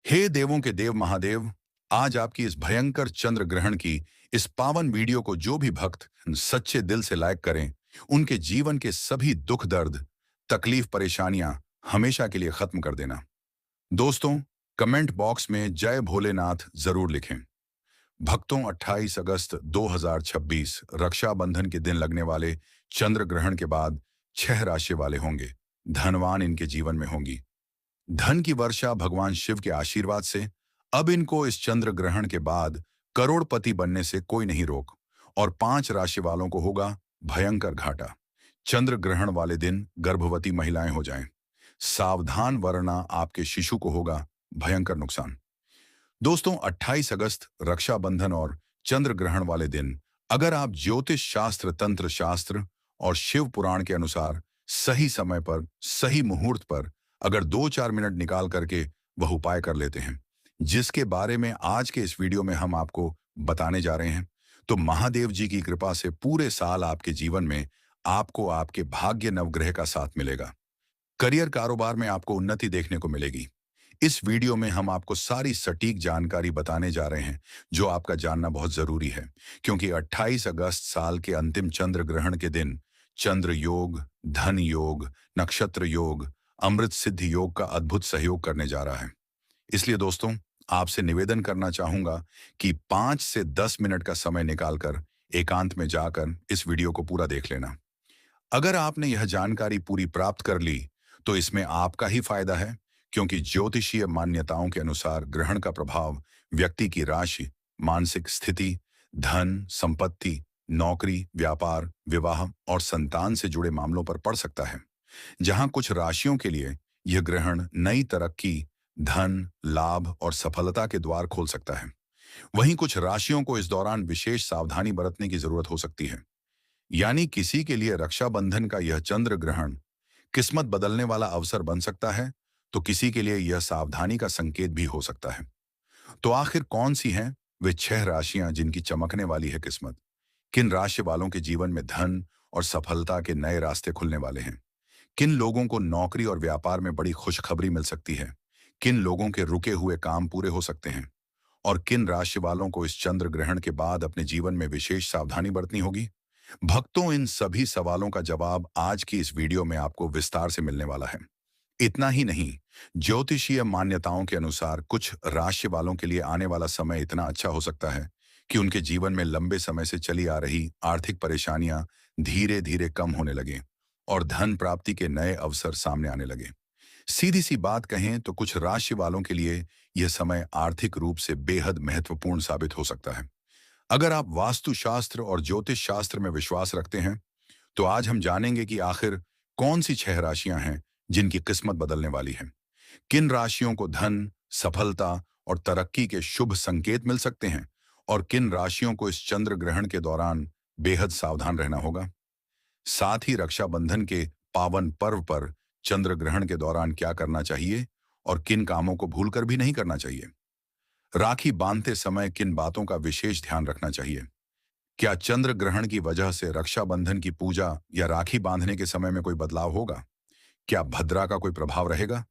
हे देवों के देव महादेव, आज आपकी इस भयंकर चंद्र ग्रहण की इस पावन वीडियो को जो भी भक्त सच्चे दिल से लाइक करें, उनके जीवन के सभी दुख दर्द, तकलीफ परेशानियां हमेशा के लिए खत्म कर देना। दोस्तों, कमेंट बॉक्स में जय भोलेनाथ जरूर लिखें। भक्तों, 28 अगस्त 2026 रक्षाबंधन के दिन लगने वाले चंद्र ग्रहण के बाद 6 राशि वाले होंगे धनवान इनके जीवन में होंगी। धन की वर्षा भगवान शिव के आशीर्वाद से अब इनको इस चंद्र ग्रहण के बाद करोड़पति बनने से कोई नहीं रोक। और 5 राशि वालों को होगा भयंकर घाटा। चंद्र ग्रहण वाले दिन गर्भवती महिलाएं हो जाएं। सावधान, वरना आपके शिशु को होगा भयंकर नुकसान। दोस्तों, 28 अगस्त रक्षाबंधन और चंद्र ग्रहण वाले दिन अगर आप ज्योतिष शास्त्र, तंत्र शास्त्र और शिव पुराण के अनुसार सही समय पर, सही मुहूर्त पर अगर 2-4 मिनट निकाल करके वह उपाय कर लेते हैं, जिसके बारे में आज के इस वीडियो में हम आपको बताने जा रहे हैं, तो महादेव जी की कृपा से पूरे साल आपके जीवन में आपको आपके भाग्य नवग्रह का साथ मिलेगा। करियर, कारोबार में आपको उन्नति देखने को मिलेगी। इस वीडियो में हम आपको सारी सटीक जानकारी बताने जा रहे हैं, जो आपका जानना बहुत जरूरी है, क्योंकि 28 अगस्त साल के अंतिम चंद्र ग्रहण के दिन चंद्र योग, धन योग, नक्षत्र योग, अमृत सिद्धि योग का अद्भुत सहयोग करने जा रहा है। इसलिए दोस्तों, आपसे निवेदन करना चाहूंगा कि 5 से 10 मिनट का समय निकालकर एकांत में जाकर इस वीडियो को पूरा देख लेना। अगर आपने यह जानकारी पूरी प्राप्त कर ली, तो इसमें आपका ही फायदा है, क्योंकि ज्योतिषीय मान्यताओं के अनुसार ग्रहण का प्रभाव व्यक्ति की राशि, मानसिक स्थिति, धन, संपत्ति, नौकरी, व्यापार, विवाह और संतान से जुड़े मामलों पर पड़ सकता है। जहां कुछ राशियों के लिए यह ग्रहण नई तरक्की, धन, लाभ और सफलता के द्वार खोल सकता है, वहीं कुछ राशियों को इस दौरान विशेष सावधानी बरतने की जरूरत हो सकती है। यानी किसी के लिए रक्षाबंधन का यह चंद्र ग्रहण किस्मत बदलने वाला अवसर बन सकता है, तो किसी के लिए यह सावधानी का संकेत भी हो सकता है। तो आखिर कौन सी हैं वे 6 राशियां जिनकी चमकने वाली है किस्मत? किन राशि वालों के जीवन में धन और सफलता के नए रास्ते खुलने वाले हैं? किन लोगों को नौकरी और व्यापार में बड़ी खुशखबरी मिल सकती है? किन लोगों के रुके हुए काम पूरे हो सकते हैं? और किन राशि वालों को इस चंद्र ग्रहण के बाद अपने जीवन में विशेष सावधानी बरतनी होगी? भक्तों, इन सभी सवालों का जवाब आज की इस वीडियो में आपको विस्तार से मिलने वाला है। इतना ही नहीं, ज्योतिषीय मान्यताओं के अनुसार कुछ राशि वालों के लिए आने वाला समय इतना अच्छा हो सकता है कि उनके जीवन में लंबे समय से चली आ रही आर्थिक परेशानियां धीरे धीरे कम होने लगे और धन प्राप्ति के नए अवसर सामने आने लगे। सीधी सी बात कहें तो कुछ राशि वालों के लिए यह समय आर्थिक रूप से बेहद महत्वपूर्ण साबित हो सकता है। अगर आप वास्तुशास्त्र और ज्योतिष शास्त्र में विश्वास रखते हैं, तो आज हम जानेंगे कि आखिर कौन सी 6 राशियां हैं जिनकी किस्मत बदलने वाली है। किन राशियों को धन, सफलता और तरक्की के शुभ संकेत मिल सकते हैं, और किन राशियों को इस चंद्र ग्रहण के दौरान बेहद सावधान रहना होगा। साथ ही रक्षाबंधन के पावन पर्व पर चंद्र ग्रहण के दौरान क्या करना चाहिए और किन कामों को भूलकर भी नहीं करना चाहिए। राखी बांधते समय किन बातों का विशेष ध्यान रखना चाहिए। क्या चंद्र ग्रहण की वजह से रक्षाबंधन की पूजा या राखी बांधने के समय में कोई बदलाव होगा? क्या भद्रा का कोई प्रभाव रहेगा?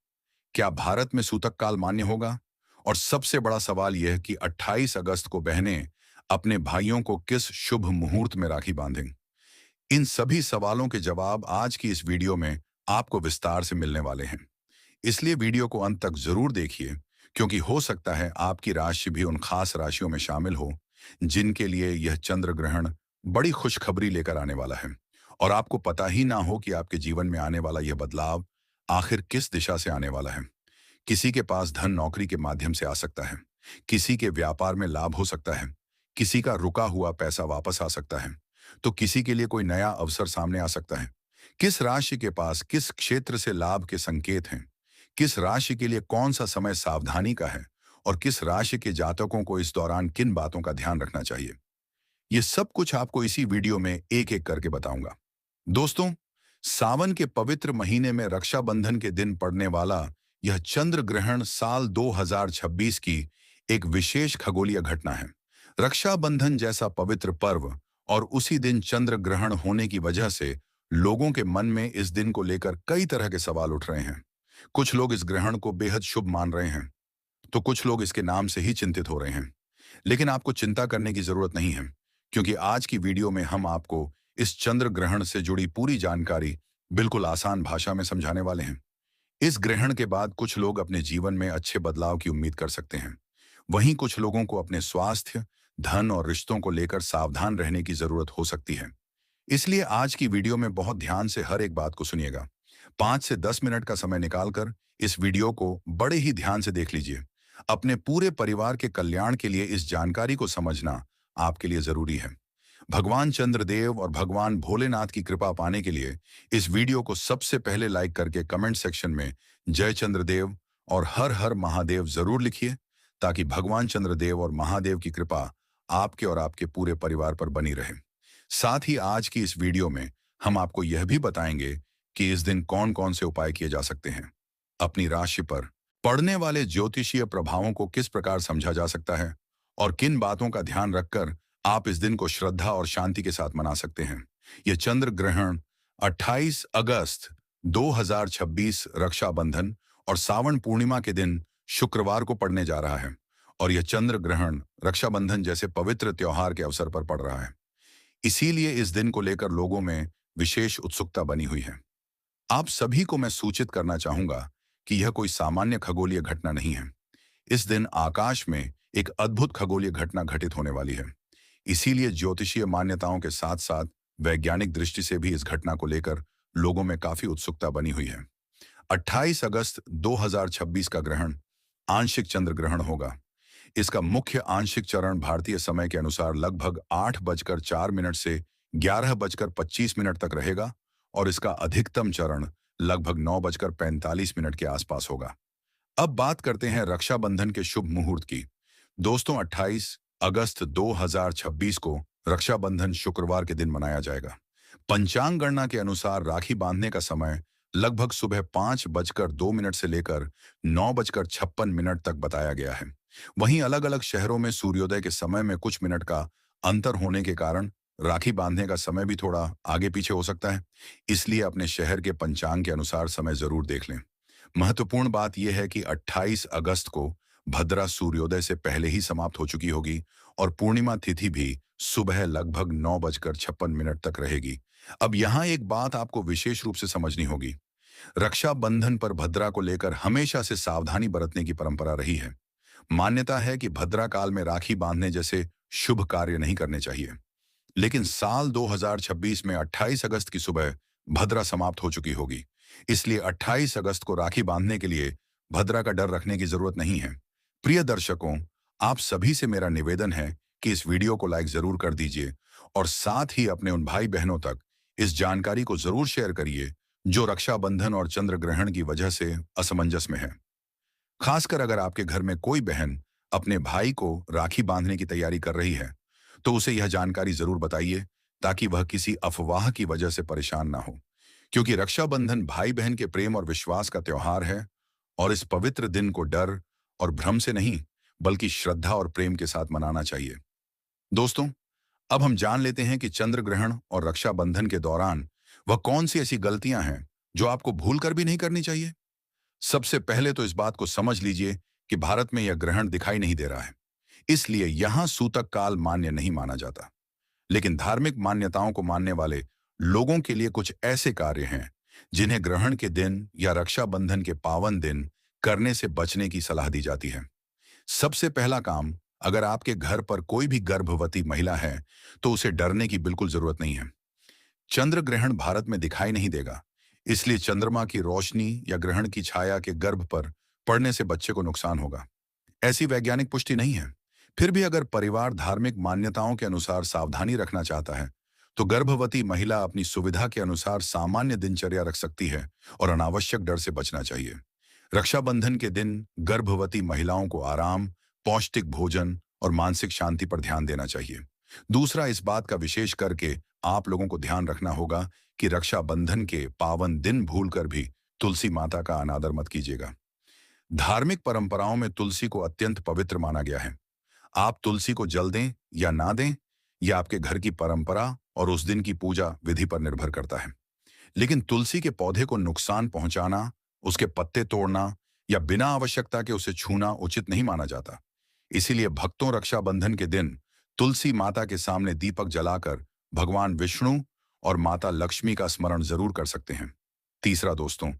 क्या भारत में सूतक काल मान्य होगा? और सबसे बड़ा सवाल यह कि 28 अगस्त को बहनें अपने भाइयों को किस शुभ मुहूर्त में राखी बांधें? इन सभी सवालों के जवाब आज की इस वीडियो में आपको विस्तार से मिलने वाले हैं। इसलिए वीडियो को अंत तक जरूर देखिए, क्योंकि हो सकता है आपकी राशि भी उन खास राशियों में शामिल हो जिनके लिए यह चंद्र ग्रहण बड़ी खुशखबरी लेकर आने वाला है, और आपको पता ही ना हो कि आपके जीवन में आने वाला यह बदलाव आखिर किस दिशा से आने वाला है। किसी के पास धन नौकरी के माध्यम से आ सकता है, किसी के व्यापार में लाभ हो सकता है, किसी का रुका हुआ पैसा वापस आ सकता है, तो किसी के लिए कोई नया अवसर सामने आ सकता है। किस राशि के पास किस क्षेत्र से लाभ के संकेत हैं, किस राशि के लिए कौन सा समय सावधानी का है, और किस राशि के जातकों को इस दौरान किन बातों का ध्यान रखना चाहिए, ये सब कुछ आपको इसी वीडियो में एक एक करके बताऊंगा। दोस्तों, सावन के पवित्र महीने में रक्षाबंधन के दिन पड़ने वाला यह चंद्र ग्रहण साल 2026 की एक विशेष खगोलीय घटना है। रक्षाबंधन जैसा पवित्र पर्व और उसी दिन चंद्र ग्रहण होने की वजह से लोगों के मन में इस दिन को लेकर कई तरह के सवाल उठ रहे हैं। कुछ लोग इस ग्रहण को बेहद शुभ मान रहे हैं, तो कुछ लोग इसके नाम से ही चिंतित हो रहे हैं। लेकिन आपको चिंता करने की जरूरत नहीं है, क्योंकि आज की वीडियो में हम आपको इस चंद्र ग्रहण से जुड़ी पूरी जानकारी बिल्कुल आसान भाषा में समझाने वाले हैं। इस ग्रहण के बाद कुछ लोग अपने जीवन में अच्छे बदलाव की उम्मीद कर सकते हैं। वहीं कुछ लोगों को अपने स्वास्थ्य, धन और रिश्तों को लेकर सावधान रहने की जरूरत हो सकती है। इसलिए आज की वीडियो में बहुत ध्यान से हर एक बात को सुनिएगा। 5 से 10 मिनट का समय निकालकर इस वीडियो को बड़े ही ध्यान से देख लीजिए। अपने पूरे परिवार के कल्याण के लिए इस जानकारी को समझना आपके लिए जरूरी है। भगवान चंद्रदेव और भगवान भोलेनाथ की कृपा पाने के लिए इस वीडियो को सबसे पहले लाइक करके कमेंट सेक्शन में जय चंद्रदेव और हर हर महादेव जरूर लिखिए, ताकि भगवान चंद्रदेव और महादेव की कृपा आपके और आपके पूरे परिवार पर बनी रहे। साथ ही आज की इस वीडियो में हम आपको यह भी बताएंगे कि इस दिन कौन कौन से उपाय किए जा सकते हैं। अपनी राशि पर पड़ने वाले ज्योतिषीय प्रभावों को किस प्रकार समझा जा सकता है और किन बातों का ध्यान रखकर आप इस दिन को श्रद्धा और शांति के साथ मना सकते हैं। यह चंद्र ग्रहण 28 अगस्त 2026 रक्षाबंधन और सावन पूर्णिमा के दिन शुक्रवार को पड़ने जा रहा है, और यह चंद्र ग्रहण रक्षाबंधन जैसे पवित्र त्योहार के अवसर पर पड़ रहा है। इसीलिए इस दिन को लेकर लोगों में विशेष उत्सुकता बनी हुई है। आप सभी को मैं सूचित करना चाहूंगा कि यह कोई सामान्य खगोलीय घटना नहीं है। इस दिन आकाश में एक अद्भुत खगोलीय घटना घटित होने वाली है। इसीलिए ज्योतिषीय मान्यताओं के साथ साथ वैज्ञानिक दृष्टि से भी इस घटना को लेकर लोगों में काफी उत्सुकता बनी हुई है। 28 अगस्त 2026 का ग्रहण आंशिक चंद्र ग्रहण होगा। इसका मुख्य आंशिक चरण भारतीय समय के अनुसार लगभग 8:04 से 11:25 तक रहेगा, और इसका अधिकतम चरण लगभग 9:45 के आसपास होगा। अब बात करते हैं रक्षाबंधन के शुभ मुहूर्त की। दोस्तों, 28 अगस्त 2026 को रक्षाबंधन शुक्रवार के दिन मनाया जाएगा। पंचांग गणना के अनुसार राखी बांधने का समय लगभग सुबह 5:02 से लेकर 9:56 तक बताया गया है। वहीं अलग अलग शहरों में सूर्योदय के समय में कुछ मिनट का अंतर होने के कारण राखी बांधने का समय भी थोड़ा आगे पीछे हो सकता है। इसलिए अपने शहर के पंचांग के अनुसार समय जरूर देख लें। महत्वपूर्ण बात यह है कि 28 अगस्त को भद्रा सूर्योदय से पहले ही समाप्त हो चुकी होगी, और पूर्णिमा तिथि भी सुबह लगभग 9:56 तक रहेगी। अब यहाँ एक बात आपको विशेष रूप से समझनी होगी। रक्षाबंधन पर भद्रा को लेकर हमेशा से सावधानी बरतने की परंपरा रही है। मान्यता है कि भद्रा काल में राखी बांधने जैसे शुभ कार्य नहीं करने चाहिए। लेकिन साल 2026 में 28 अगस्त की सुबह भद्रा समाप्त हो चुकी होगी। इसलिए 28 अगस्त को राखी बांधने के लिए भद्रा का डर रखने की जरूरत नहीं है। प्रिय दर्शकों, आप सभी से मेरा निवेदन है कि इस वीडियो को लाइक जरूर कर दीजिए, और साथ ही अपने उन भाई बहनों तक इस जानकारी को जरूर शेयर करिए जो रक्षाबंधन और चंद्र ग्रहण की वजह से असमंजस में है। खासकर अगर आपके घर में कोई बहन अपने भाई को राखी बांधने की तैयारी कर रही है, तो उसे यह जानकारी जरूर बताइए, ताकि वह किसी अफवाह की वजह से परेशान ना हो। क्योंकि रक्षाबंधन भाई बहन के प्रेम और विश्वास का त्योहार है, और इस पवित्र दिन को डर और भ्रम से नहीं, बल्कि श्रद्धा और प्रेम के साथ मनाना चाहिए। दोस्तों, अब हम जान लेते हैं कि चंद्र ग्रहण और रक्षाबंधन के दौरान वह कौन सी ऐसी गलतियां हैं जो आपको भूल कर भी नहीं करनी चाहिए। सबसे पहले तो इस बात को समझ लीजिए कि भारत में यह ग्रहण दिखाई नहीं दे रहा है, इसलिए यहां सूतक काल मान्य नहीं माना जाता। लेकिन धार्मिक मान्यताओं को मानने वाले लोगों के लिए कुछ ऐसे कार्य हैं जिन्हें ग्रहण के दिन या रक्षाबंधन के पावन दिन करने से बचने की सलाह दी जाती है। सबसे पहला काम, अगर आपके घर पर कोई भी गर्भवती महिला है तो उसे डरने की बिल्कुल जरूरत नहीं है। चंद्र ग्रहण भारत में दिखाई नहीं देगा, इसलिए चंद्रमा की रोशनी या ग्रहण की छाया के गर्भ पर पड़ने से बच्चे को नुकसान होगा, ऐसी वैज्ञानिक पुष्टि नहीं है। फिर भी अगर परिवार धार्मिक मान्यताओं के अनुसार सावधानी रखना चाहता है, तो गर्भवती महिला अपनी सुविधा के अनुसार सामान्य दिनचर्या रख सकती है और अनावश्यक डर से बचना चाहिए। रक्षाबंधन के दिन गर्भवती महिलाओं को आराम, पौष्टिक भोजन और मानसिक शांति पर ध्यान देना चाहिए। दूसरा, इस बात का विशेष करके आप लोगों को ध्यान रखना होगा कि रक्षाबंधन के पावन दिन भूलकर भी तुलसी माता का अनादर मत कीजिएगा। धार्मिक परंपराओं में तुलसी को अत्यंत पवित्र माना गया है। आप तुलसी को जल दें या ना दें, यह आपके घर की परंपरा और उस दिन की पूजा विधि पर निर्भर करता है। लेकिन तुलसी के पौधे को नुकसान पहुंचाना, उसके पत्ते तोड़ना या बिना आवश्यकता के उसे छूना उचित नहीं माना जाता। इसीलिए भक्तों रक्षाबंधन के दिन तुलसी माता के सामने दीपक जलाकर भगवान विष्णु और माता लक्ष्मी का स्मरण जरूर कर सकते हैं। तीसरा दोस्तों,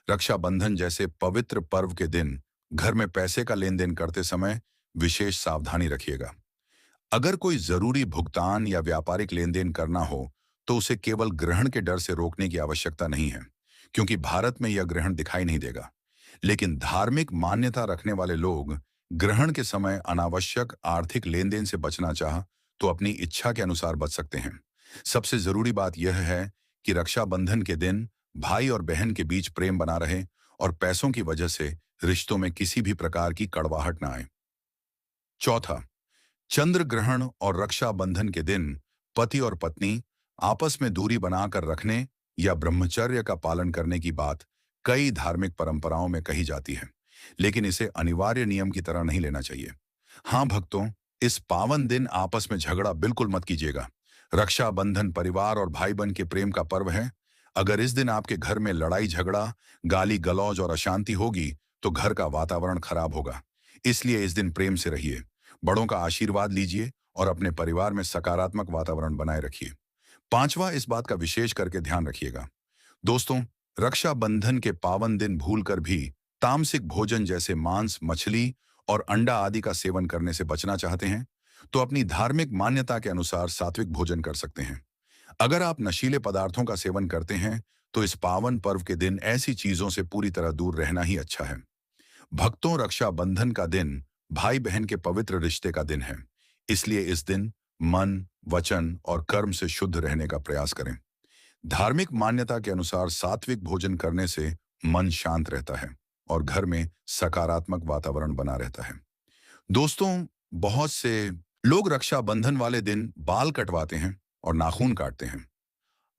रक्षाबंधन जैसे पवित्र पर्व के दिन घर में पैसे का लेन देन करते समय विशेष सावधानी रखिएगा। अगर कोई जरूरी भुगतान या व्यापारिक लेन देन करना हो तो उसे केवल ग्रहण के डर से रोकने की आवश्यकता नहीं है, क्योंकि भारत में यह ग्रहण दिखाई नहीं देगा। लेकिन धार्मिक मान्यता रखने वाले लोग ग्रहण के समय अनावश्यक आर्थिक लेन देन से बचना चाह तो अपनी इच्छा के अनुसार बच सकते हैं। सबसे जरूरी बात यह है कि रक्षाबंधन के दिन भाई और बहन के बीच प्रेम बना रहे और पैसों की वजह से रिश्तों में किसी भी प्रकार की कड़वाहट ना आए। चौथा, चंद्र ग्रहण और रक्षाबंधन के दिन पति और पत्नी आपस में दूरी बनाकर रखने या ब्रह्मचर्य का पालन करने की बात कई धार्मिक परंपराओं में कही जाती है, लेकिन इसे अनिवार्य नियम की तरह नहीं लेना चाहिए। हाँ भक्तों, इस पावन दिन आपस में झगड़ा बिल्कुल मत कीजिएगा। रक्षाबंधन परिवार और भाई बहन के प्रेम का पर्व है। अगर इस दिन आपके घर में लड़ाई झगड़ा, गाली गलौज और अशांति होगी तो घर का वातावरण खराब होगा। इसलिए इस दिन प्रेम से रहिए, बड़ों का आशीर्वाद लीजिए और अपने परिवार में सकारात्मक वातावरण बनाए रखिए। पांचवा, इस बात का विशेष करके ध्यान रखिएगा दोस्तों, रक्षाबंधन के पावन दिन भूलकर भी तामसिक भोजन जैसे मांस, मछली और अंडा आदि का सेवन करने से बचना चाहते हैं तो अपनी धार्मिक मान्यता के अनुसार सात्विक भोजन कर सकते हैं। अगर आप नशीले पदार्थों का सेवन करते हैं तो इस पावन पर्व के दिन ऐसी चीजों से पूरी तरह दूर रहना ही अच्छा है। भक्तों, रक्षाबंधन का दिन भाई बहन के पवित्र रिश्ते का दिन है। इसलिए इस दिन मन, वचन और कर्म से शुद्ध रहने का प्रयास करें। धार्मिक मान्यता के अनुसार सात्विक भोजन करने से मन शांत रहता है और घर में सकारात्मक वातावरण बना रहता है। दोस्तों, बहुत से लोग रक्षाबंधन वाले दिन बाल कटवाते हैं और नाखून काटते हैं।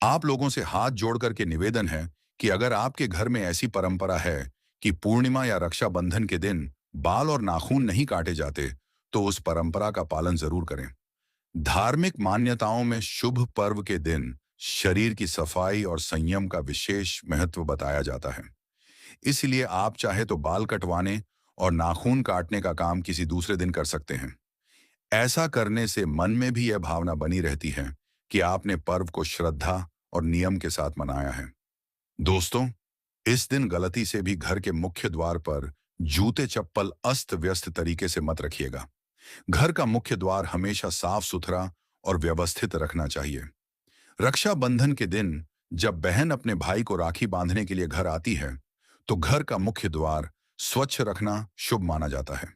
आप लोगों से हाथ जोड़कर के निवेदन है कि अगर आपके घर में ऐसी परंपरा है कि पूर्णिमा या रक्षाबंधन के दिन बाल और नाखून नहीं काटे जाते तो उस परंपरा का पालन जरूर करें। धार्मिक मान्यताओं में शुभ पर्व के दिन शरीर की सफाई और संयम का विशेष महत्व बताया जाता है। इसलिए आप चाहे तो बाल कटवाने और नाखून काटने का काम किसी दूसरे दिन कर सकते हैं। ऐसा करने से मन में भी यह भावना बनी रहती है कि आपने पर्व को श्रद्धा और नियम के साथ मनाया है। दोस्तों, इस दिन गलती से भी घर के मुख्य द्वार पर जूते चप्पल अस्त व्यस्त तरीके से मत रखिएगा। घर का मुख्य द्वार हमेशा साफ सुथरा और व्यवस्थित रखना चाहिए। रक्षाबंधन के दिन जब बहन अपने भाई को राखी बांधने के लिए घर आती है तो घर का मुख्य द्वार स्वच्छ रखना शुभ माना जाता है।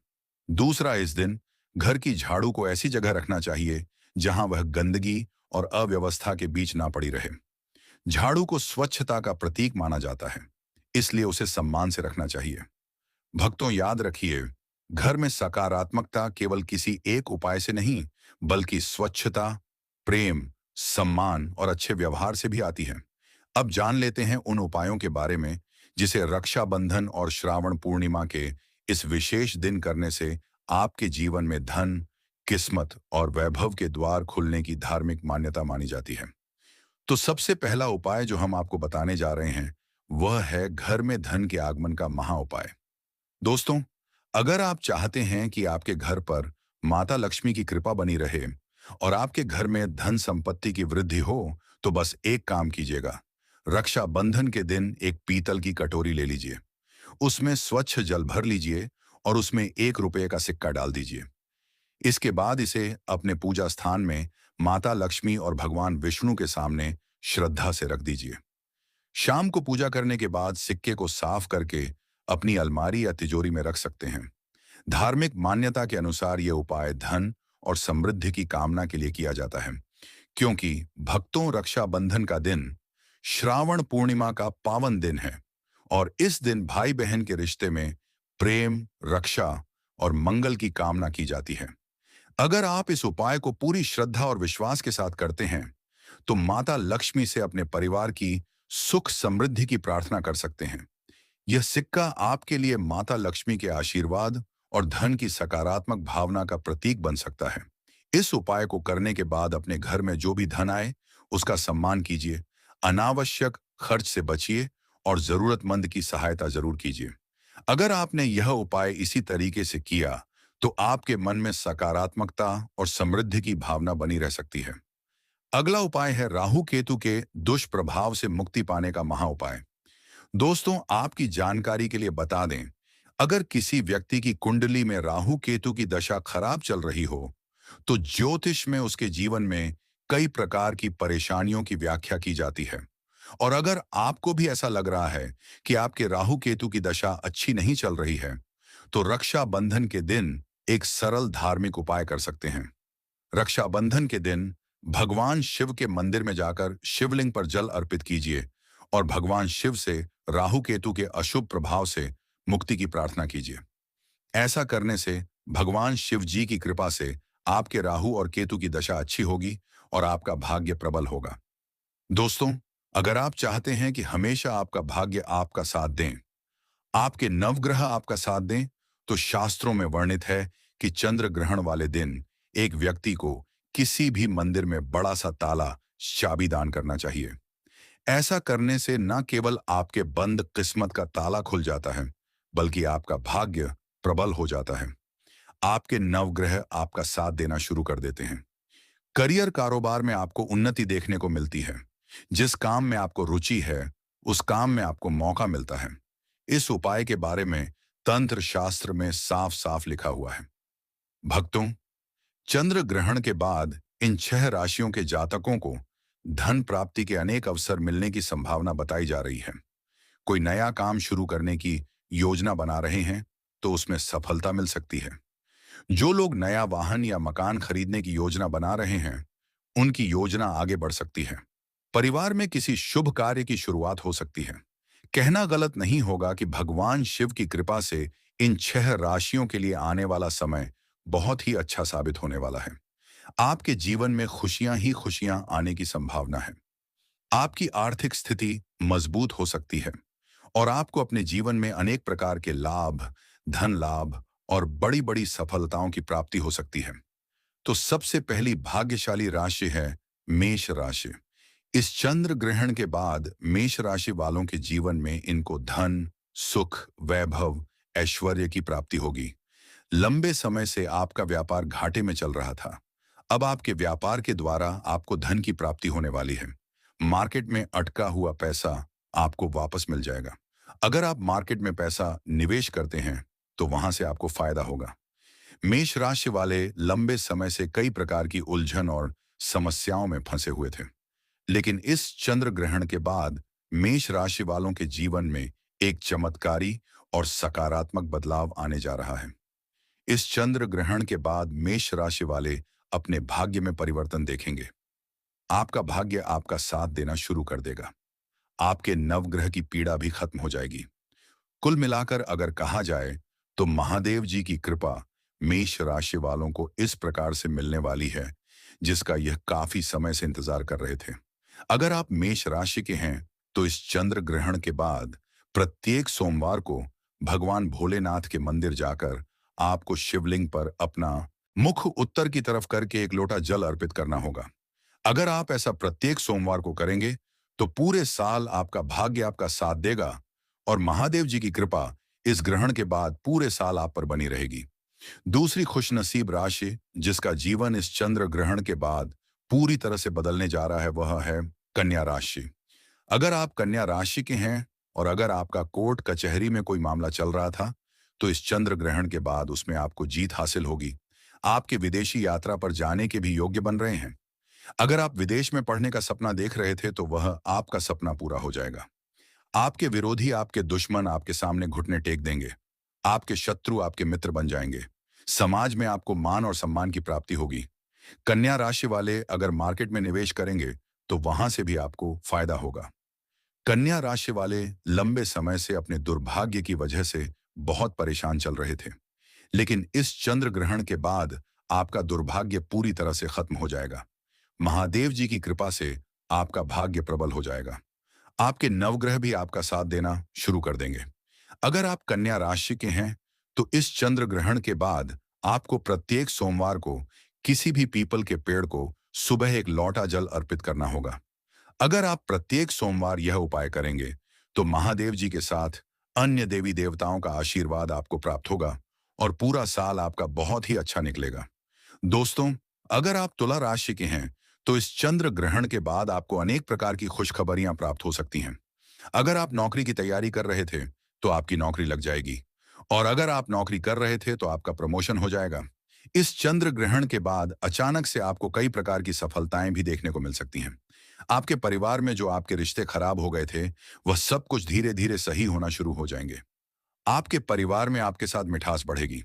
दूसरा, इस दिन घर की झाड़ू को ऐसी जगह रखना चाहिए जहां वह गंदगी और अव्यवस्था के बीच ना पड़ी रहे। झाड़ू को स्वच्छता का प्रतीक माना जाता है, इसलिए उसे सम्मान से रखना चाहिए। भक्तों, याद रखिए, घर में सकारात्मकता केवल किसी एक उपाय से नहीं बल्कि स्वच्छता, प्रेम, सम्मान और अच्छे व्यवहार से भी आती है। अब जान लेते हैं उन उपायों के बारे में जिसे रक्षाबंधन और श्रावण पूर्णिमा के इस विशेष दिन करने से आपके जीवन में धन, किस्मत और वैभव के द्वार खुलने की धार्मिक मान्यता मानी जाती है। तो सबसे पहला उपाय जो हम आपको बताने जा रहे हैं वह है घर में धन के आगमन का महा उपाय। दोस्तों, अगर आप चाहते हैं कि आपके घर पर माता लक्ष्मी की कृपा बनी रहे और आपके घर में धन संपत्ति की वृद्धि हो तो बस एक काम कीजिएगा। रक्षाबंधन के दिन एक पीतल की कटोरी ले लीजिए, उसमें स्वच्छ जल भर लीजिए और उसमें 1 रुपये का सिक्का डाल दीजिए। इसके बाद इसे अपने पूजा स्थान में माता लक्ष्मी और भगवान विष्णु के सामने श्रद्धा से रख दीजिए। शाम को पूजा करने के बाद सिक्के को साफ करके अपनी अलमारी या तिजोरी में रख सकते हैं। धार्मिक मान्यता के अनुसार यह उपाय धन और समृद्धि की कामना के लिए किया जाता है, क्योंकि भक्तों, रक्षाबंधन का दिन श्रावण पूर्णिमा का पावन दिन है और इस दिन भाई बहन के रिश्ते में प्रेम, रक्षा और मंगल की कामना की जाती है। अगर आप इस उपाय को पूरी श्रद्धा और विश्वास के साथ करते हैं तो माता लक्ष्मी से अपने परिवार की सुख समृद्धि की प्रार्थना कर सकते हैं। यह सिक्का आपके लिए माता लक्ष्मी के आशीर्वाद और धन की सकारात्मक भावना का प्रतीक बन सकता है। इस उपाय को करने के बाद अपने घर में जो भी धन आए उसका सम्मान कीजिए, अनावश्यक खर्च से बचिए और जरूरतमंद की सहायता जरूर कीजिए। अगर आपने यह उपाय इसी तरीके से किया, तो आपके मन में सकारात्मकता और समृद्धि की भावना बनी रह सकती है। अगला उपाय है राहु केतु के दुष्प्रभाव से मुक्ति पाने का महा उपाय। दोस्तों, आपकी जानकारी के लिए बता दें, अगर किसी व्यक्ति की कुंडली में राहु केतु की दशा खराब चल रही हो, तो ज्योतिष में उसके जीवन में कई प्रकार की परेशानियों की व्याख्या की जाती है। और अगर आपको भी ऐसा लग रहा है कि आपके राहु केतु की दशा अच्छी नहीं चल रही है, तो रक्षाबंधन के दिन एक सरल धार्मिक उपाय कर सकते हैं। रक्षाबंधन के दिन भगवान शिव के मंदिर में जाकर शिवलिंग पर जल अर्पित कीजिए और भगवान शिव से राहु केतु के अशुभ प्रभाव से मुक्ति की प्रार्थना कीजिए। ऐसा करने से भगवान शिव जी की कृपा से आपके राहु और केतु की दशा अच्छी होगी और आपका भाग्य प्रबल होगा। दोस्तों, अगर आप चाहते हैं कि हमेशा आपका भाग्य आपका साथ दें, आपके नवग्रह आपका साथ दें, तो शास्त्रों में वर्णित है कि चंद्र ग्रहण वाले दिन एक व्यक्ति को किसी भी मंदिर में बड़ा सा ताला चाबी दान करना चाहिए। ऐसा करने से न केवल आपके बंद किस्मत का ताला खुल जाता है, बल्कि आपका भाग्य प्रबल हो जाता है। आपके नवग्रह आपका साथ देना शुरू कर देते हैं। करियर कारोबार में आपको उन्नति देखने को मिलती है। जिस काम में आपको रुचि है, उस काम में आपको मौका मिलता है। इस उपाय के बारे में तंत्र शास्त्र में साफ साफ लिखा हुआ है। भक्तों, चंद्र ग्रहण के बाद इन 6 राशियों के जातकों को धन प्राप्ति के अनेक अवसर मिलने की संभावना बताई जा रही है। कोई नया काम शुरू करने की योजना बना रहे हैं, तो उसमें सफलता मिल सकती है। जो लोग नया वाहन या मकान खरीदने की योजना बना रहे हैं, उनकी योजना आगे बढ़ सकती है। परिवार में किसी शुभ कार्य की शुरुआत हो सकती है। कहना गलत नहीं होगा कि भगवान शिव की कृपा से इन 6 राशियों के लिए आने वाला समय बहुत ही अच्छा साबित होने वाला है। आपके जीवन में खुशियां ही खुशियां आने की संभावना है। आपकी आर्थिक स्थिति मजबूत हो सकती है और आपको अपने जीवन में अनेक प्रकार के लाभ, धन लाभ और बड़ी बड़ी सफलताओं की प्राप्ति हो सकती है। तो सबसे पहली भाग्यशाली राशि है मेष राशि। इस चंद्र ग्रहण के बाद मेष राशि वालों के जीवन में इनको धन, सुख, वैभव, ऐश्वर्य की प्राप्ति होगी। लंबे समय से आपका व्यापार घाटे में चल रहा था। अब आपके व्यापार के द्वारा आपको धन की प्राप्ति होने वाली है। मार्केट में अटका हुआ पैसा आपको वापस मिल जाएगा। अगर आप मार्केट में पैसा निवेश करते हैं, तो वहां से आपको फायदा होगा। मेष राशि वाले लंबे समय से कई प्रकार की उलझन और समस्याओं में फंसे हुए थे, लेकिन इस चंद्र ग्रहण के बाद मेष राशि वालों के जीवन में एक चमत्कारी और सकारात्मक बदलाव आने जा रहा है। इस चंद्र ग्रहण के बाद मेष राशि वाले अपने भाग्य में परिवर्तन देखेंगे। आपका भाग्य आपका साथ देना शुरू कर देगा। आपके नवग्रह की पीड़ा भी खत्म हो जाएगी। कुल मिलाकर अगर कहा जाए, तो महादेव जी की कृपा मेष राशि वालों को इस प्रकार से मिलने वाली है, जिसका यह काफी समय से इंतजार कर रहे थे। अगर आप मेष राशि के हैं, तो इस चंद्र ग्रहण के बाद प्रत्येक सोमवार को भगवान भोलेनाथ के मंदिर जाकर आपको शिवलिंग पर अपना मुख उत्तर की तरफ करके एक लोटा जल अर्पित करना होगा। अगर आप ऐसा प्रत्येक सोमवार को करेंगे, तो पूरे साल आपका भाग्य आपका साथ देगा और महादेव जी की कृपा इस ग्रहण के बाद पूरे साल आप पर बनी रहेगी। दूसरी खुशनसीब राशि जिसका जीवन इस चंद्र ग्रहण के बाद पूरी तरह से बदलने जा रहा है, वह है कन्या राशि। अगर आप कन्या राशि के हैं और अगर आपका कोर्ट कचहरी में कोई मामला चल रहा था, तो इस चंद्र ग्रहण के बाद उसमें आपको जीत हासिल होगी। आपके विदेशी यात्रा पर जाने के भी योग्य बन रहे हैं। अगर आप विदेश में पढ़ने का सपना देख रहे थे, तो वह आपका सपना पूरा हो जाएगा। आपके विरोधी, आपके दुश्मन आपके सामने घुटने टेक देंगे। आपके शत्रु आपके मित्र बन जाएंगे। समाज में आपको मान और सम्मान की प्राप्ति होगी। कन्या राशि वाले अगर मार्केट में निवेश करेंगे, तो वहां से भी आपको फायदा होगा। कन्या राशि वाले लंबे समय से अपने दुर्भाग्य की वजह से बहुत परेशान चल रहे थे, लेकिन इस चंद्र ग्रहण के बाद आपका दुर्भाग्य पूरी तरह से खत्म हो जाएगा। महादेव जी की कृपा से आपका भाग्य प्रबल हो जाएगा। आपके नवग्रह भी आपका साथ देना शुरू कर देंगे। अगर आप कन्या राशि के हैं, तो इस चंद्र ग्रहण के बाद आपको प्रत्येक सोमवार को किसी भी पीपल के पेड़ को सुबह एक लोटा जल अर्पित करना होगा। अगर आप प्रत्येक सोमवार यह उपाय करेंगे, तो महादेव जी के साथ अन्य देवी देवताओं का आशीर्वाद आपको प्राप्त होगा और पूरा साल आपका बहुत ही अच्छा निकलेगा। दोस्तों, अगर आप तुला राशि के हैं, तो इस चंद्र ग्रहण के बाद आपको अनेक प्रकार की खुशखबरियां प्राप्त हो सकती हैं। अगर आप नौकरी की तैयारी कर रहे थे, तो आपकी नौकरी लग जाएगी। और अगर आप नौकरी कर रहे थे, तो आपका प्रमोशन हो जाएगा। इस चंद्र ग्रहण के बाद अचानक से आपको कई प्रकार की सफलताएं भी देखने को मिल सकती हैं। आपके परिवार में जो आपके रिश्ते खराब हो गए थे, वह सब कुछ धीरे धीरे सही होना शुरू हो जाएंगे। आपके परिवार में आपके साथ मिठास बढ़ेगी।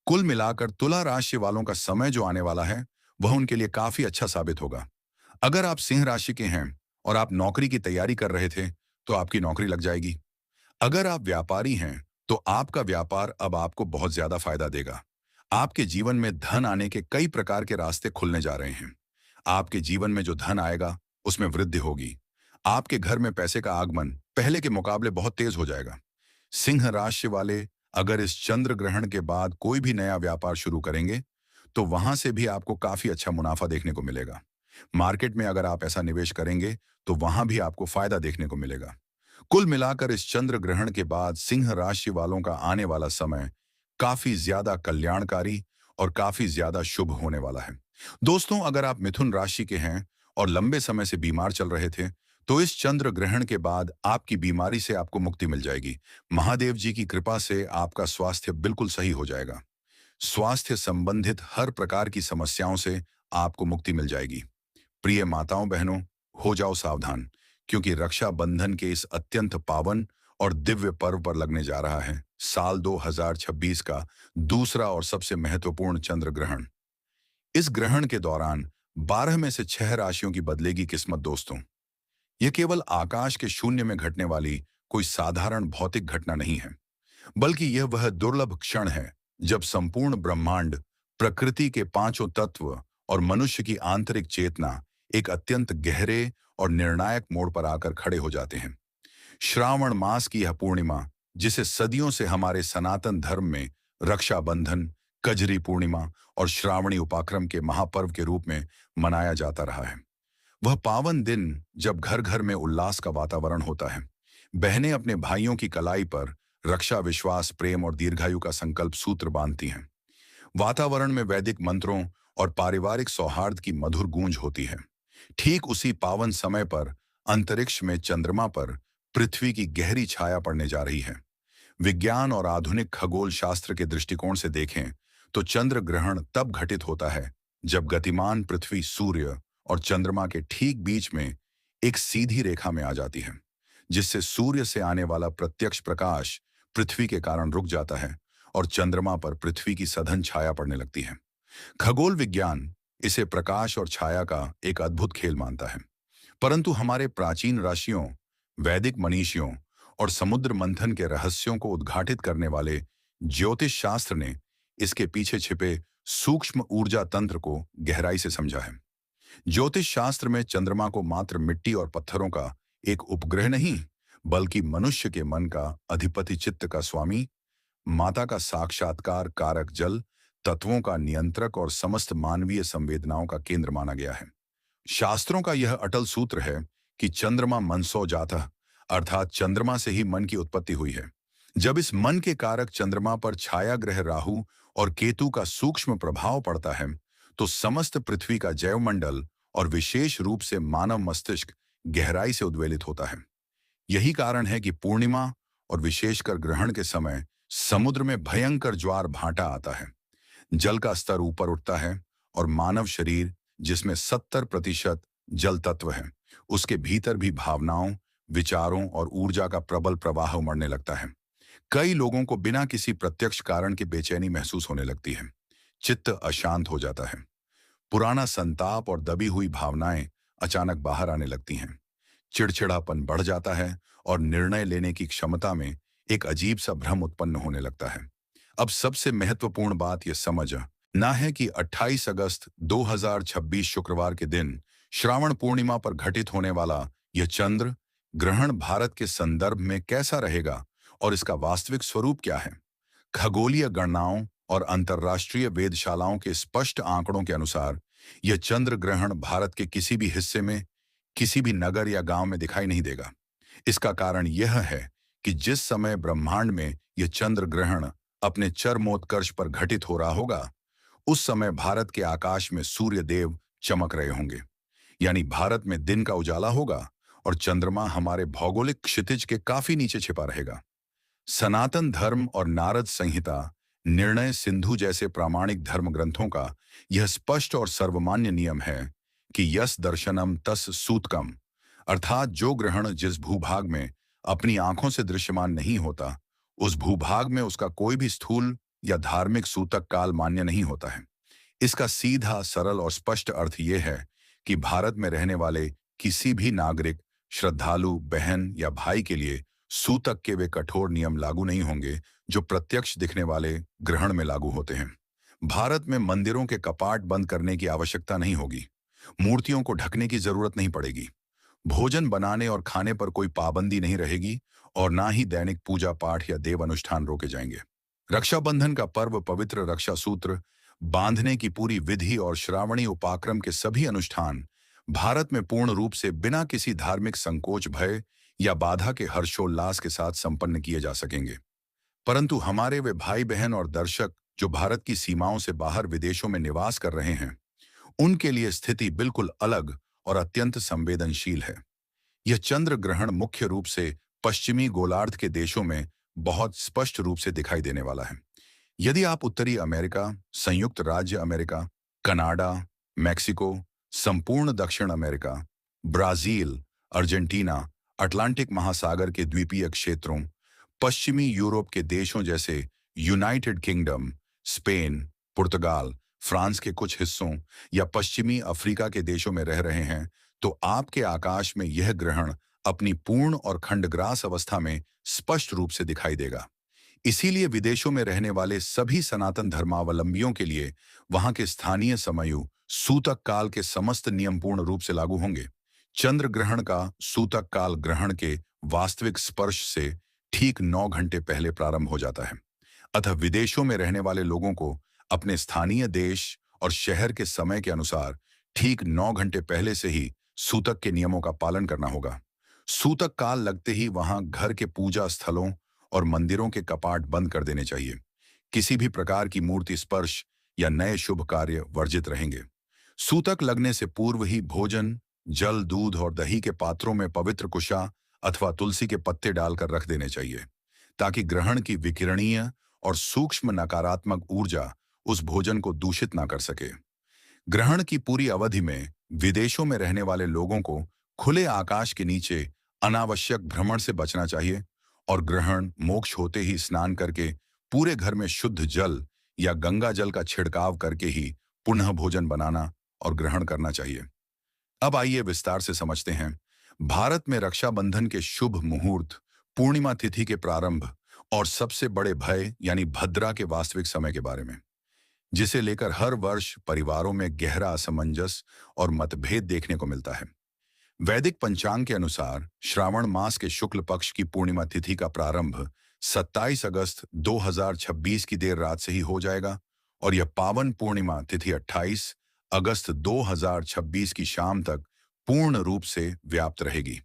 कुल मिलाकर तुला राशि वालों का समय जो आने वाला है, वह उनके लिए काफी अच्छा साबित होगा। अगर आप सिंह राशि के हैं और आप नौकरी की तैयारी कर रहे थे, तो आपकी नौकरी लग जाएगी। अगर आप व्यापारी हैं, तो आपका व्यापार अब आपको बहुत ज्यादा फायदा देगा। आपके जीवन में धन आने के कई प्रकार के रास्ते खुलने जा रहे हैं। आपके जीवन में जो धन आएगा, उसमें वृद्धि होगी। आपके घर में पैसे का आगमन पहले के मुकाबले बहुत तेज हो जाएगा। सिंह राशि वाले अगर इस चंद्र ग्रहण के बाद कोई भी नया व्यापार शुरू करेंगे, तो वहां से भी आपको काफी अच्छा मुनाफा देखने को मिलेगा। मार्केट में अगर आप ऐसा निवेश करेंगे, तो वहां भी आपको फायदा देखने को मिलेगा। कुल मिलाकर इस चंद्र ग्रहण के बाद सिंह राशि वालों का आने वाला समय काफी ज्यादा कल्याणकारी और काफी ज्यादा शुभ होने वाला है। दोस्तों, अगर आप मिथुन राशि के हैं और लंबे समय से बीमार चल रहे थे, तो इस चंद्र ग्रहण के बाद आपकी बीमारी से आपको मुक्ति मिल जाएगी। महादेव जी की कृपा से आपका स्वास्थ्य बिल्कुल सही हो जाएगा। स्वास्थ्य संबंधित हर प्रकार की समस्याओं से आपको मुक्ति मिल जाएगी। प्रिय माताओं बहनों, हो जाओ सावधान, क्योंकि रक्षाबंधन के इस अत्यंत पावन और दिव्य पर्व पर लगने जा रहा है साल 2026 का दूसरा और सबसे महत्वपूर्ण चंद्र ग्रहण। इस ग्रहण के दौरान 12 में से 6 राशियों की बदलेगी किस्मत। दोस्तों, यह केवल आकाश के शून्य में घटने वाली कोई साधारण भौतिक घटना नहीं है, बल्कि यह वह दुर्लभ क्षण है जब संपूर्ण ब्रह्मांड, प्रकृति के पांचों तत्व और मनुष्य की आंतरिक चेतना एक अत्यंत गहरे और निर्णायक मोड़ पर आकर खड़े हो जाते हैं। श्रावण मास की यह पूर्णिमा, जिसे सदियों से हमारे सनातन धर्म में रक्षाबंधन, कजरी पूर्णिमा और श्रावणी उपाक्रम के महापर्व के रूप में मनाया जाता रहा है, वह पावन दिन जब घर घर में उल्लास का वातावरण होता है। बहनें अपने भाइयों की कलाई पर रक्षा, विश्वास, प्रेम और दीर्घायु का संकल्प सूत्र बांधती हैं। वातावरण में वैदिक मंत्रों और पारिवारिक सौहार्द की मधुर गूंज होती है। ठीक उसी पावन समय पर अंतरिक्ष में चंद्रमा पर पृथ्वी की गहरी छाया पड़ने जा रही है। विज्ञान और आधुनिक खगोल शास्त्र के दृष्टिकोण से देखें, तो चंद्र ग्रहण तब घटित होता है जब गतिमान पृथ्वी सूर्य और चंद्रमा के ठीक बीच में एक सीधी रेखा में आ जाती है, जिससे सूर्य से आने वाला प्रत्यक्ष प्रकाश पृथ्वी के कारण रुक जाता है और चंद्रमा पर पृथ्वी की सघन छाया पड़ने लगती है। खगोल विज्ञान इसे प्रकाश और छाया का एक अद्भुत खेल मानता है, परंतु हमारे प्राचीन ऋषियों, वैदिक मनीषियों और समुद्र मंथन के रहस्यों को उद्घाटित करने वाले ज्योतिष शास्त्र ने इसके पीछे छिपे सूक्ष्म ऊर्जा तंत्र को गहराई से समझा है। ज्योतिष शास्त्र में चंद्रमा को मात्र मिट्टी और पत्थरों का एक उपग्रह नहीं, बल्कि मनुष्य के मन का अधिपति, चित्त का स्वामी, माता का साक्षात्कार कारक, जल तत्वों का नियंत्रक और समस्त मानवीय संवेदनाओं का केंद्र माना गया है। शास्त्रों का यह अटल सूत्र है कि चंद्रमा मनसो जातः, अर्थात चंद्रमा से ही मन की उत्पत्ति हुई है। जब इस मन के कारक चंद्रमा पर छाया ग्रह राहु और केतु का सूक्ष्म प्रभाव पड़ता है, तो समस्त पृथ्वी का जैवमंडल और विशेष रूप से मानव मस्तिष्क गहराई से उद्वेलित होता है। यही कारण है कि पूर्णिमा और विशेषकर ग्रहण के समय समुद्र में भयंकर ज्वार भाटा आता है। जल का स्तर ऊपर उठता है और मानव शरीर, जिसमें 70% जल तत्व है, उसके भीतर भी भावनाओं, विचारों और ऊर्जा का प्रबल प्रवाह उमड़ने लगता है। कई लोगों को बिना किसी प्रत्यक्ष कारण के बेचैनी महसूस होने लगती है। चित्त अशांत हो जाता है। पुराना संताप और दबी हुई भावनाएं अचानक बाहर आने लगती हैं। चिड़चिड़ापन बढ़ जाता है और निर्णय लेने की क्षमता में एक अजीब सा भ्रम उत्पन्न होने लगता है। अब सबसे महत्वपूर्ण बात यह समझना है कि 28 अगस्त 2026 शुक्रवार के दिन श्रावण पूर्णिमा पर घटित होने वाला यह चंद्र ग्रहण भारत के संदर्भ में कैसा रहेगा और इसका वास्तविक स्वरूप क्या है। खगोलीय गणनाओं और अंतर्राष्ट्रीय वेधशालाओं के स्पष्ट आंकड़ों के अनुसार यह चंद्र ग्रहण भारत के किसी भी हिस्से में, किसी भी नगर या गांव में दिखाई नहीं देगा। इसका कारण यह है कि जिस समय ब्रह्मांड में यह चंद्र ग्रहण अपने चरमोत्कर्ष पर घटित हो रहा होगा, उस समय भारत के आकाश में सूर्य देव चमक रहे होंगे। यानी भारत में दिन का उजाला होगा और चंद्रमा हमारे भौगोलिक क्षितिज के काफी नीचे छिपा रहेगा। सनातन धर्म और नारद संहिता, निर्णय सिंधु जैसे प्रामाणिक धर्म ग्रंथों का यह स्पष्ट और सर्वमान्य नियम है कि यस दर्शनम तस सूतकम, अर्थात जो ग्रहण जिस भूभाग में अपनी आंखों से दृश्यमान नहीं होता, उस भूभाग में उसका कोई भी स्थूल या धार्मिक सूतक काल मान्य नहीं होता है। इसका सीधा, सरल और स्पष्ट अर्थ यह है कि भारत में रहने वाले किसी भी नागरिक, श्रद्धालु, बहन या भाई के लिए सूतक के वे कठोर नियम लागू नहीं होंगे जो प्रत्यक्ष दिखने वाले ग्रहण में लागू होते हैं। भारत में मंदिरों के कपाट बंद करने की आवश्यकता नहीं होगी, मूर्तियों को ढकने की जरूरत नहीं पड़ेगी, भोजन बनाने और खाने पर कोई पाबंदी नहीं रहेगी और ना ही दैनिक पूजा पाठ या देव अनुष्ठान रोके जाएंगे। रक्षाबंधन का पर्व पवित्र रक्षा सूत्र बांधने की पूरी विधि और श्रावणी उपाक्रम के सभी अनुष्ठान भारत में पूर्ण रूप से बिना किसी धार्मिक संकोच, भय या बाधा के हर्षोल्लास के साथ संपन्न किए जा सकेंगे। परंतु हमारे वे भाई बहन और दर्शक जो भारत की सीमाओं से बाहर विदेशों में निवास कर रहे हैं, उनके लिए स्थिति बिल्कुल अलग और अत्यंत संवेदनशील है। यह चंद्र ग्रहण मुख्य रूप से पश्चिमी गोलार्ध के देशों में बहुत स्पष्ट रूप से दिखाई देने वाला है। यदि आप उत्तरी अमेरिका, संयुक्त राज्य अमेरिका, कनाडा, मैक्सिको, संपूर्ण दक्षिण अमेरिका, ब्राजील, अर्जेंटीना, अटलांटिक महासागर के द्वीपीय क्षेत्रों, पश्चिमी यूरोप के देशों जैसे यूनाइटेड किंगडम, स्पेन, पुर्तगाल, फ्रांस के कुछ हिस्सों या पश्चिमी अफ्रीका के देशों में रह रहे हैं, तो आपके आकाश में यह ग्रहण अपनी पूर्ण और खंडग्रास अवस्था में स्पष्ट रूप से दिखाई देगा। इसीलिए विदेशों में रहने वाले सभी सनातन धर्मावलंबियों के लिए वहां के स्थानीय समयु सूतक काल के समस्त नियम पूर्ण रूप से लागू होंगे। चंद्र ग्रहण का सूतक काल ग्रहण के वास्तविक स्पर्श से ठीक 9 घंटे पहले प्रारंभ हो जाता है। अतः विदेशों में रहने वाले लोगों को अपने स्थानीय देश और शहर के समय के अनुसार ठीक 9 घंटे पहले से ही सूतक के नियमों का पालन करना होगा। सूतक काल लगते ही वहां घर के पूजा स्थलों और मंदिरों के कपाट बंद कर देने चाहिए। किसी भी प्रकार की मूर्ति स्पर्श या नए शुभ कार्य वर्जित रहेंगे। सूतक लगने से पूर्व ही भोजन, जल, दूध और दही के पात्रों में पवित्र कुशा अथवा तुलसी के पत्ते डालकर रख देने चाहिए, ताकि ग्रहण की विकिरणीय और सूक्ष्म नकारात्मक ऊर्जा उस भोजन को दूषित ना कर सके। ग्रहण की पूरी अवधि में विदेशों में रहने वाले लोगों को खुले आकाश के नीचे अनावश्यक भ्रमण से बचना चाहिए और ग्रहण मोक्ष होते ही स्नान करके पूरे घर में शुद्ध जल या गंगा जल का छिड़काव करके ही पुनः भोजन बनाना और ग्रहण करना चाहिए। अब आइए विस्तार से समझते हैं भारत में रक्षाबंधन के शुभ मुहूर्त, पूर्णिमा तिथि के प्रारंभ और सबसे बड़े भय यानी भद्रा के वास्तविक समय के बारे में, जिसे लेकर हर वर्ष परिवारों में गहरा असमंजस और मतभेद देखने को मिलता है। वैदिक पंचांग के अनुसार श्रावण मास के शुक्ल पक्ष की पूर्णिमा तिथि का प्रारंभ 27 अगस्त 2026 की देर रात से ही हो जाएगा और यह पावन पूर्णिमा तिथि 28 अगस्त 2026 की शाम तक पूर्ण रूप से व्याप्त रहेगी।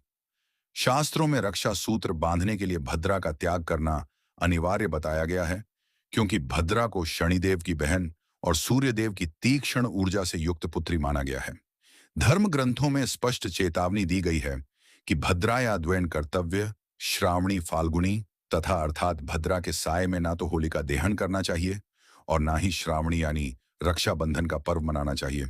शास्त्रों में रक्षा सूत्र बांधने के लिए भद्रा का त्याग करना अनिवार्य बताया गया है, क्योंकि भद्रा को शनिदेव की बहन और सूर्यदेव की तीक्ष्ण ऊर्जा से युक्त पुत्री माना गया है। धर्म ग्रंथों में स्पष्ट चेतावनी दी गई है कि भद्रा या अध्ययन कर्तव्य, श्रावणी फाल्गुनी तथा अर्थात भद्रा के साय में ना तो होलिका दहन करना चाहिए और ना ही श्रावणी यानी रक्षाबंधन का पर्व मनाना चाहिए।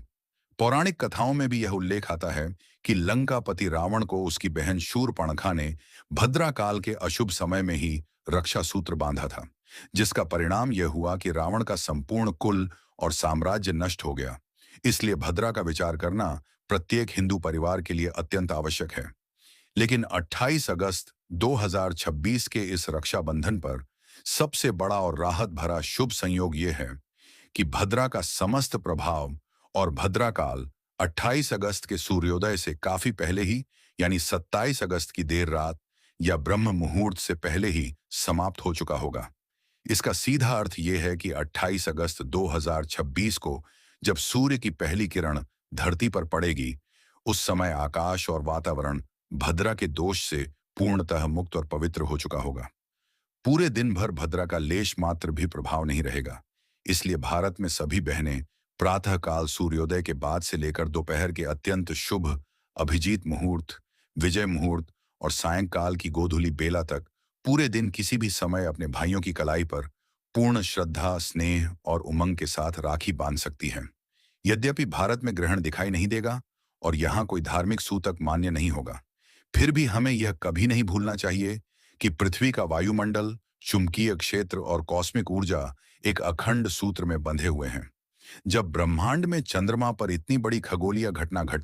पौराणिक कथाओं में भी यह उल्लेख आता है कि लंकापति रावण को उसकी बहन शूर्पणखा ने भद्रा काल के अशुभ समय में ही रक्षा सूत्र बांधा था, जिसका परिणाम यह हुआ कि रावण का संपूर्ण कुल और साम्राज्य नष्ट हो गया। इसलिए भद्रा का विचार करना प्रत्येक हिंदू परिवार के लिए अत्यंत आवश्यक है। लेकिन 28 अगस्त 2026 के इस रक्षाबंधन पर सबसे बड़ा और राहत भरा शुभ संयोग यह है कि भद्रा का समस्त प्रभाव और भद्रा काल 28 अगस्त के सूर्योदय से काफी पहले ही यानी 27 अगस्त की देर रात या ब्रह्म मुहूर्त से पहले ही समाप्त हो चुका होगा। इसका सीधा अर्थ यह है कि 28 अगस्त 2026 को जब सूर्य की पहली किरण धरती पर पड़ेगी, उस समय आकाश और वातावरण भद्रा के दोष से पूर्णतः मुक्त और पवित्र हो चुका होगा। पूरे दिन भर भद्रा का लेश मात्र भी प्रभाव नहीं रहेगा। इसलिए भारत में सभी बहनें प्रातःकाल सूर्योदय के बाद से लेकर दोपहर के अत्यंत शुभ अभिजीत मुहूर्त, विजय मुहूर्त और सायंकाल की गोधूली बेला तक पूरे दिन किसी भी समय अपने भाइयों की कलाई पर पूर्ण श्रद्धा, स्नेह और उमंग के साथ राखी बांध सकती हैं। यद्यपि भारत में ग्रहण दिखाई नहीं देगा और यहाँ कोई धार्मिक सूतक मान्य नहीं होगा, फिर भी हमें यह कभी नहीं भूलना चाहिए कि पृथ्वी का वायुमंडल, चुंबकीय क्षेत्र और कॉस्मिक ऊर्जा एक अखंड सूत्र में बंधे हुए हैं। जब ब्रह्मांड में चंद्रमा पर इतनी बड़ी खगोलीय घटना घटती